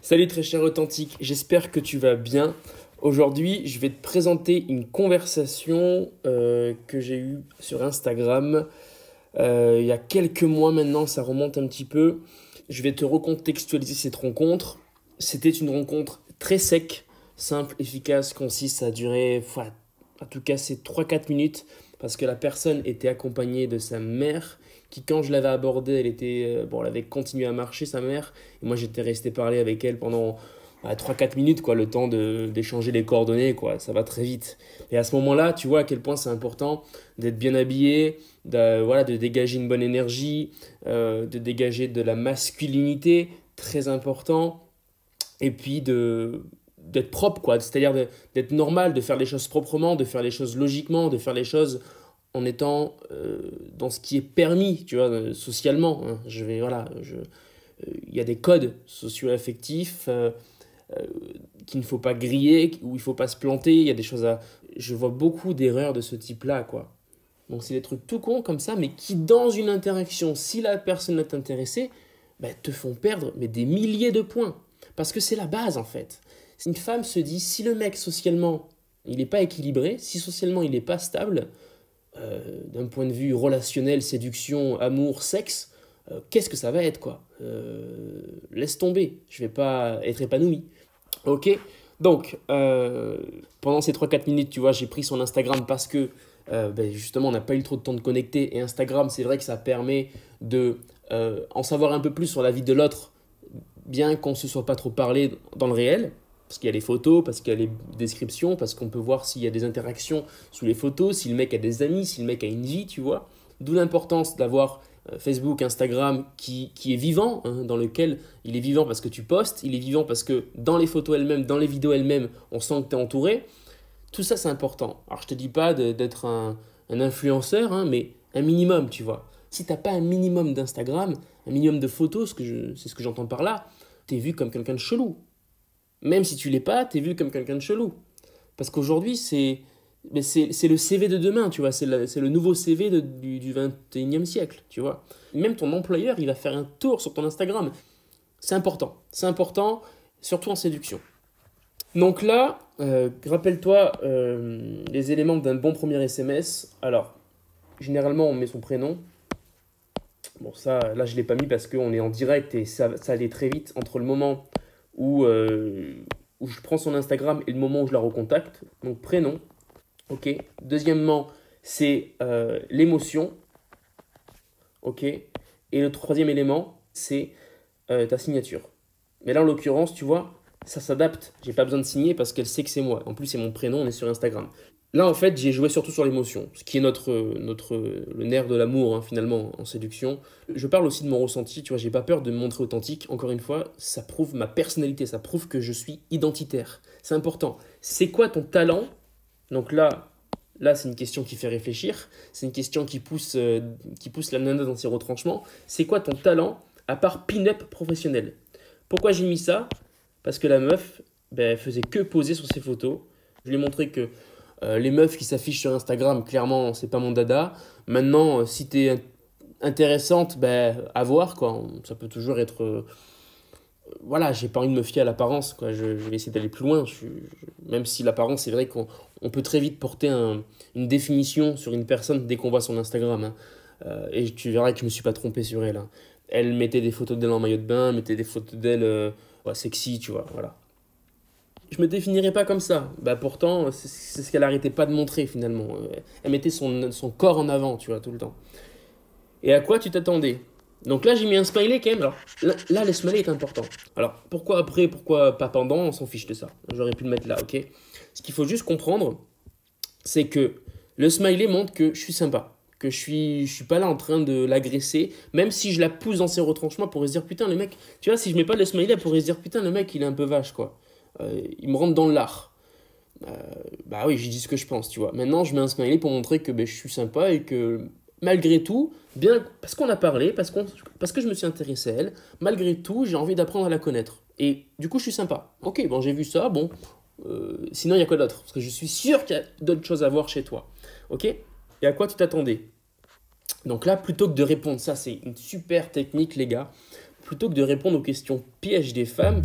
Salut très cher authentique, j'espère que tu vas bien. Aujourd'hui, je vais te présenter une conversation que j'ai eue sur Instagram il y a quelques mois maintenant, ça remonte un petit peu. Je vais te recontextualiser cette rencontre. C'était une rencontre très sec, simple, efficace, concise. Ça a duré, en tout cas, c'est 3-4 minutes parce que la personne était accompagnée de sa mère qui, quand je l'avais abordée, elle avait continué à marcher, sa mère. Et moi, j'étais resté parler avec elle pendant 3-4 minutes, quoi, le temps d'échanger les coordonnées, quoi. Ça va très vite. Et à ce moment-là, tu vois à quel point c'est important d'être bien habillé, de dégager une bonne énergie, de dégager de la masculinité, très important. Et puis d'être propre, quoi. C'est-à-dire d'être normal, de faire les choses proprement, de faire les choses logiquement, de faire les choses en étant dans ce qui est permis, tu vois, socialement, hein. Il y a des codes socio-affectifs qu'il ne faut pas griller, où il ne faut pas se planter. Il y a des choses à... Je vois beaucoup d'erreurs de ce type-là, quoi. Donc c'est des trucs tout cons comme ça, mais qui, dans une interaction, si la personne est intéressée, te font perdre des milliers de points. Parce que c'est la base, en fait. Si une femme se dit, si le mec, socialement, il n'est pas équilibré, si socialement, il n'est pas stable, d'un point de vue relationnel, séduction, amour, sexe, qu'est-ce que ça va être, quoi. Laisse tomber, je vais pas être épanoui. Ok. Donc, pendant ces 3-4 minutes, tu vois, j'ai pris son Instagram parce que, justement, on n'a pas eu trop de temps de connecter. Et Instagram, c'est vrai que ça permet de en savoir un peu plus sur la vie de l'autre, bien qu'on ne se soit pas trop parlé dans le réel. Parce qu'il y a les photos, parce qu'il y a les descriptions, parce qu'on peut voir s'il y a des interactions sous les photos, si le mec a des amis, si le mec a une vie, tu vois. D'où l'importance d'avoir Facebook, Instagram qui est vivant, hein, dans lequel il est vivant parce que tu postes, il est vivant parce que dans les photos elles-mêmes, dans les vidéos elles-mêmes, on sent que tu es entouré. Tout ça, c'est important. Alors, je te dis pas d'être un influenceur, hein, mais un minimum, tu vois. Si tu n'as pas un minimum d'Instagram, un minimum de photos, c'est ce que j'entends par là, tu es vu comme quelqu'un de chelou. Même si tu l'es pas, tu es vu comme quelqu'un de chelou. Parce qu'aujourd'hui, c'est le CV de demain, tu vois. C'est le nouveau CV du 21e siècle, tu vois. Même ton employeur, il va faire un tour sur ton Instagram. C'est important. C'est important, surtout en séduction. Donc là, rappelle-toi les éléments d'un bon premier SMS. Alors, généralement, on met son prénom. Bon, ça, là, je ne l'ai pas mis parce qu'on est en direct et ça allait très vite entre le moment où je prends son Instagram et le moment où je la recontacte. Donc, prénom. Ok. Deuxièmement, c'est l'émotion. Ok. Et le troisième élément, c'est ta signature. Mais là, en l'occurrence, tu vois, ça s'adapte. J'ai pas besoin de signer parce qu'elle sait que c'est moi. En plus, c'est mon prénom, on est sur Instagram. Là, en fait, j'ai joué surtout sur l'émotion, ce qui est le nerf de l'amour, hein, finalement, en séduction. Je parle aussi de mon ressenti, tu vois, j'ai pas peur de me montrer authentique. Encore une fois, ça prouve ma personnalité, ça prouve que je suis identitaire. C'est important. C'est quoi ton talent? Donc là, c'est une question qui fait réfléchir. C'est une question qui pousse la nana dans ses retranchements. C'est quoi ton talent à part pin-up professionnel? Pourquoi j'ai mis ça? Parce que la meuf, elle faisait que poser sur ses photos. Je lui ai montré que les meufs qui s'affichent sur Instagram, clairement, c'est pas mon dada. Maintenant, si t'es intéressante, à voir, quoi. Ça peut toujours être... voilà, j'ai pas envie de me fier à l'apparence, quoi. Je vais essayer d'aller plus loin. Même si l'apparence, c'est vrai qu'on peut très vite porter une définition sur une personne dès qu'on voit son Instagram, hein. Et tu verras que je me suis pas trompé sur elle, hein. Elle mettait des photos d'elle en maillot de bain, mettait des photos d'elle sexy, tu vois, voilà. Je me définirais pas comme ça. Pourtant, c'est ce qu'elle arrêtait pas de montrer finalement. Elle mettait son corps en avant, tu vois, tout le temps. Et à quoi tu t'attendais? Donc là, j'ai mis un smiley quand même. Alors là, le smiley est important. Alors, pourquoi après, pourquoi pas pendant? On s'en fiche de ça. J'aurais pu le mettre là, ok? Ce qu'il faut juste comprendre, c'est que le smiley montre que je suis sympa. Que je suis pas là en train de l'agresser. Même si je la pousse dans ses retranchements, elle pourrait se dire, putain, le mec... Tu vois, si je mets pas le smiley, elle pourrait se dire, putain, le mec, il est un peu vache, quoi. Il me rentre dans l'art. Oui, j'ai dit ce que je pense, tu vois. Maintenant, je mets un smiley pour montrer que je suis sympa et que malgré tout, bien parce qu'on a parlé, parce que je me suis intéressé à elle, malgré tout, j'ai envie d'apprendre à la connaître. Et du coup, je suis sympa. Ok, bon, j'ai vu ça, bon. Sinon, il y a quoi d'autre? Parce que je suis sûr qu'il y a d'autres choses à voir chez toi. Ok? Et à quoi tu t'attendais? Donc là, plutôt que de répondre, ça c'est une super technique, les gars. Plutôt que de répondre aux questions pièges des femmes,